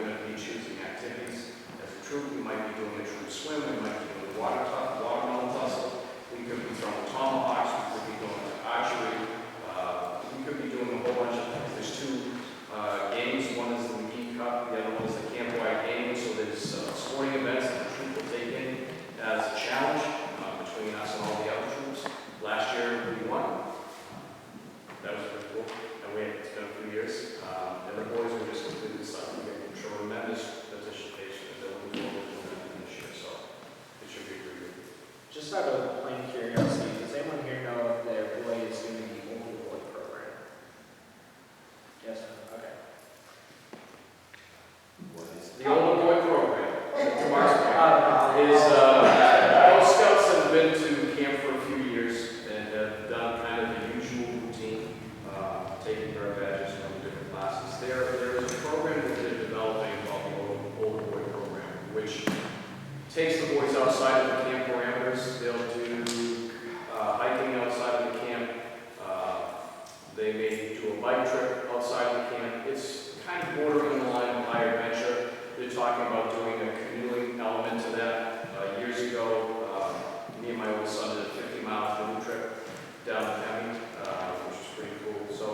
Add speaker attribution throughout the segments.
Speaker 1: going to be choosing activities. As a troop, we might be doing a troop swim, we might be doing a watermelon tussle, we could be throwing tomahawks, we could be doing archery, we could be doing a whole bunch of things. There's two games, one is the McGee Cup, the other one is the Camp-wide game, so there's sporting events that the troop will take in as a challenge between us and all the other troops. Last year, we won. That was pretty cool. And it's been a few years. And the boys were just completely stuck. We get tremendous participation. They're looking forward to that this year, so it should be pretty good.
Speaker 2: Just out of plain curiosity, does anyone here know if their boy is doing the Older Boy program? Yes? Okay.
Speaker 1: What is the Older Boy program? To Mark's point, is Girl Scouts have been to camp for a few years and have done kind of the usual routine, taking their badges from different classes. There is a program that they're developing called the Older Boy program, which takes the boys outside of the camp parameters. They'll do hiking outside of the camp. They may do a bike trip outside the camp. It's kind of bordering the line of high adventure. They're talking about doing a canoeing element to that. Years ago, me and my oldest son did a 50-mile canoe trip down the county, which was pretty cool. So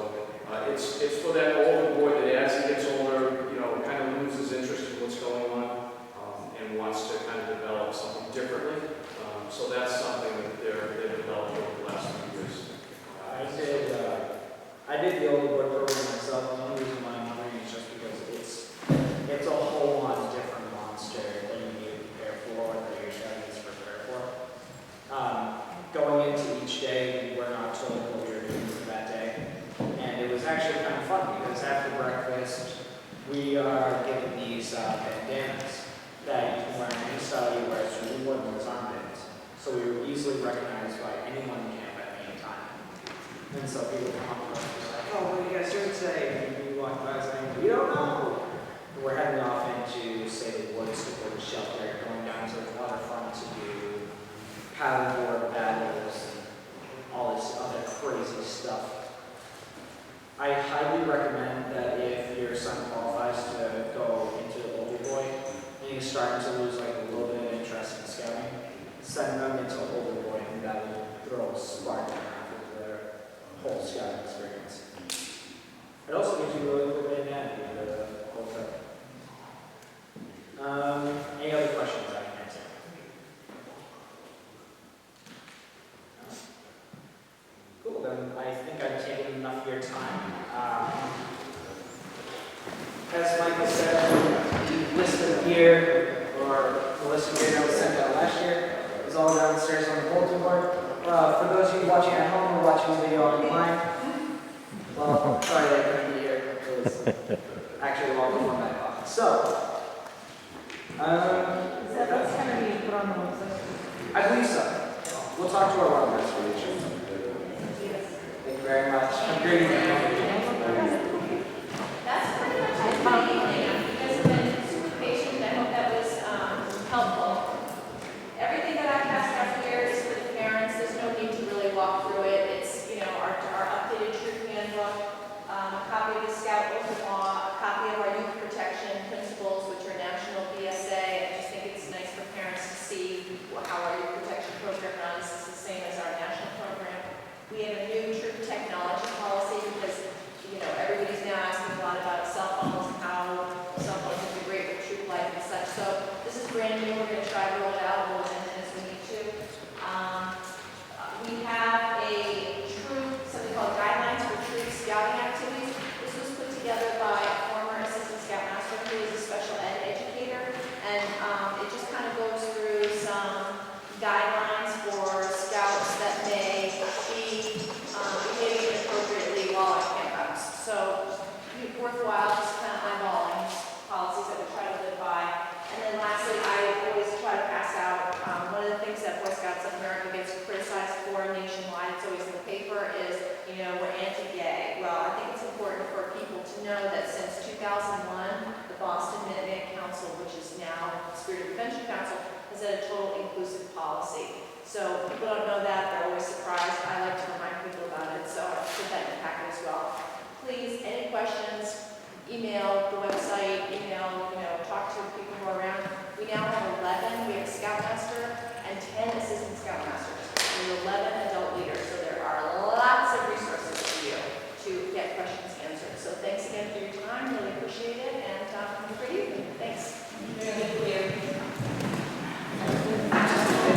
Speaker 1: it's for that older boy that as he gets older, kind of loses interest in what's going on and wants to kind of develop something differently. So that's something that they've developed over the last few years.
Speaker 2: I did the Older Boy program myself. The only reason why I'm wondering is just because it's a whole lot different monster than you need to prepare for, or that your child needs to prepare for. Going into each day, we were not told what we were doing for that day. And it was actually kind of fun because after breakfast, we are given these bandanas that you can wear in any style you wear, so we wore them as armbands. So we were easily recognized by anyone in camp at any time. And so people would come up to us and be like, oh, what are you guys doing today? And we walk by saying, we don't know. And we're heading off into, say, the woods to build a shelter, going down to the waterfront to do paddleboard battles and all this other crazy stuff. I highly recommend that if your son qualifies to go into the Older Boy and he's starting to lose like a little bit of interest in scouting, send them into Older Boy and that will throw a spark in after their whole scouting experience. It also gives you a really cool bandana for the whole trip. Any other questions I can answer? Cool, then I think I've taken enough of your time. As Michael said, the list of gear, or the list of gear that was sent out last year, is all downstairs on the bulletin board. For those of you watching at home or watching the video online, well, sorry that I couldn't be here. It was actually long before 9 o'clock. So,
Speaker 3: Is that what's going to be put on the website?
Speaker 2: I believe so. We'll talk to our web administration.
Speaker 3: Yes.
Speaker 2: Thank you very much. Have a great evening.